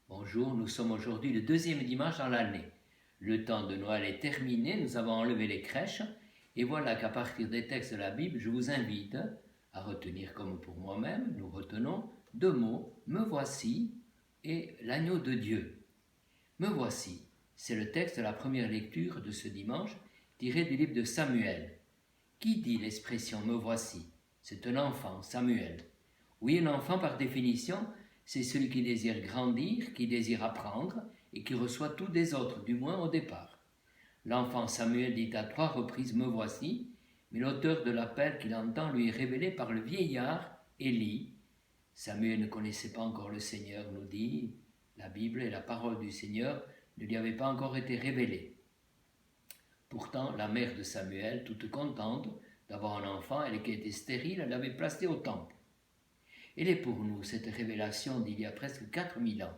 Bonjour, nous sommes aujourd'hui le deuxième dimanche dans l'année. Le temps de Noël est terminé, nous avons enlevé les crèches et voilà qu'à partir des textes de la Bible, je vous invite à retenir comme pour moi-même, nous retenons deux mots, me voici et l'agneau de Dieu. Me voici, c'est le texte de la première lecture de ce dimanche tiré du livre de Samuel. Qui dit l'expression me voici? C'est un enfant, Samuel. Oui, un enfant par définition, c'est celui qui désire grandir, qui désire apprendre et qui reçoit tout des autres, du moins au départ. L'enfant Samuel dit à 3 reprises me voici, mais l'auteur de l'appel qu'il entend lui est révélé par le vieillard Élie. Samuel ne connaissait pas encore le Seigneur, nous dit la Bible, et la parole du Seigneur ne lui avait pas encore été révélée. Pourtant, la mère de Samuel, toute contente d'avoir un enfant, elle qui était stérile, l'avait placé au temple. Elle est pour nous cette révélation d'il y a presque 4000 ans.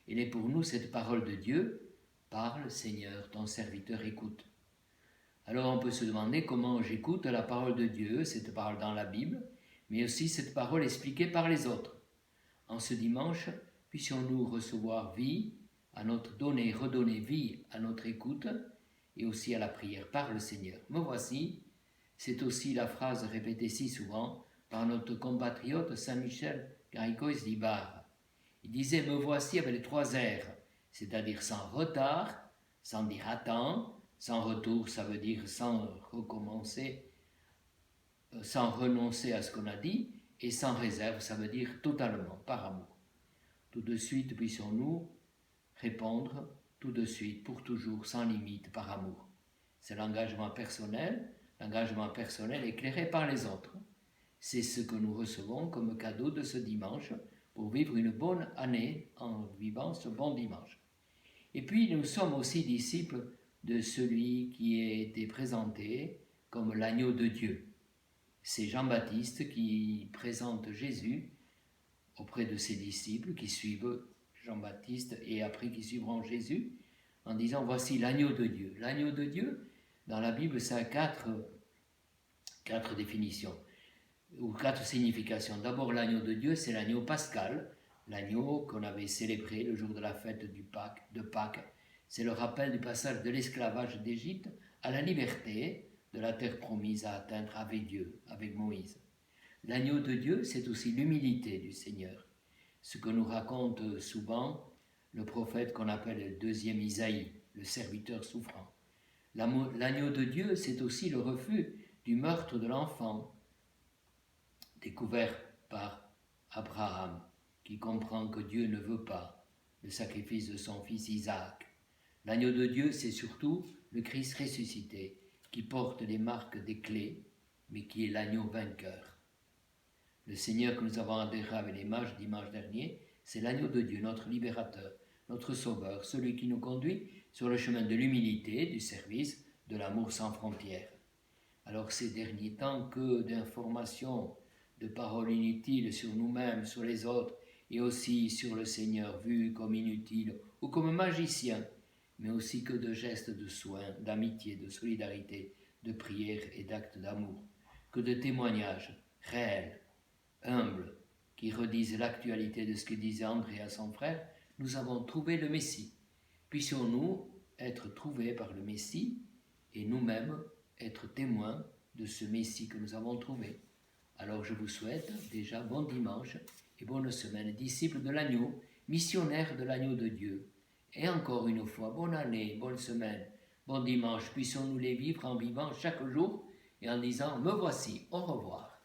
Elle est pour nous cette parole de Dieu. Parle, Seigneur, ton serviteur écoute. Alors on peut se demander comment j'écoute la parole de Dieu, cette parole dans la Bible, mais aussi cette parole expliquée par les autres. En ce dimanche, puissions-nous recevoir vie, redonner vie à notre écoute et aussi à la prière par le Seigneur. Me voici, c'est aussi la phrase répétée si souvent par notre compatriote Saint-Michel Garicois d'Ibar. Il disait « me voici » avec les 3 R, c'est-à-dire sans retard, sans dire attends, sans retour, ça veut dire sans recommencer, sans renoncer à ce qu'on a dit, et sans réserve, ça veut dire totalement, par amour. Tout de suite, puissions-nous répondre tout de suite, pour toujours, sans limite, par amour. C'est l'engagement personnel éclairé par les autres. C'est ce que nous recevons comme cadeau de ce dimanche pour vivre une bonne année en vivant ce bon dimanche. Et puis nous sommes aussi disciples de celui qui a été présenté comme l'agneau de Dieu. C'est Jean-Baptiste qui présente Jésus auprès de ses disciples qui suivent Jean-Baptiste et après qui suivront Jésus en disant voici l'agneau de Dieu. L'agneau de Dieu, dans la Bible, ça a quatre définitions ou 4 significations. D'abord, l'agneau de Dieu, c'est l'agneau pascal, l'agneau qu'on avait célébré le jour de la fête de Pâques. C'est le rappel du passage de l'esclavage d'Égypte à la liberté de la terre promise à atteindre avec Dieu, avec Moïse. L'agneau de Dieu, c'est aussi l'humilité du Seigneur, ce que nous raconte souvent le prophète qu'on appelle le deuxième Isaïe, le serviteur souffrant. L'agneau de Dieu, c'est aussi le refus du meurtre de l'enfant, découvert par Abraham, qui comprend que Dieu ne veut pas le sacrifice de son fils Isaac. L'agneau de Dieu, c'est surtout le Christ ressuscité, qui porte les marques des clés, mais qui est l'agneau vainqueur. Le Seigneur que nous avons adoré avec les mages dimanche dernier, c'est l'agneau de Dieu, notre libérateur, notre sauveur, celui qui nous conduit sur le chemin de l'humilité, du service, de l'amour sans frontières. Alors ces derniers temps, que d'informations, de paroles inutiles sur nous-mêmes, sur les autres, et aussi sur le Seigneur vu comme inutile ou comme magicien, mais aussi que de gestes de soin, d'amitié, de solidarité, de prière et d'actes d'amour, que de témoignages réels, humbles, qui redisent l'actualité de ce que disait André à son frère, nous avons trouvé le Messie. Puissions-nous être trouvés par le Messie et nous-mêmes être témoins de ce Messie que nous avons trouvé. Alors je vous souhaite déjà bon dimanche et bonne semaine, disciples de l'agneau, missionnaires de l'agneau de Dieu. Et encore une fois, bonne année, bonne semaine, bon dimanche, puissions-nous les vivre en vivant chaque jour et en disant « Me voici, au revoir ».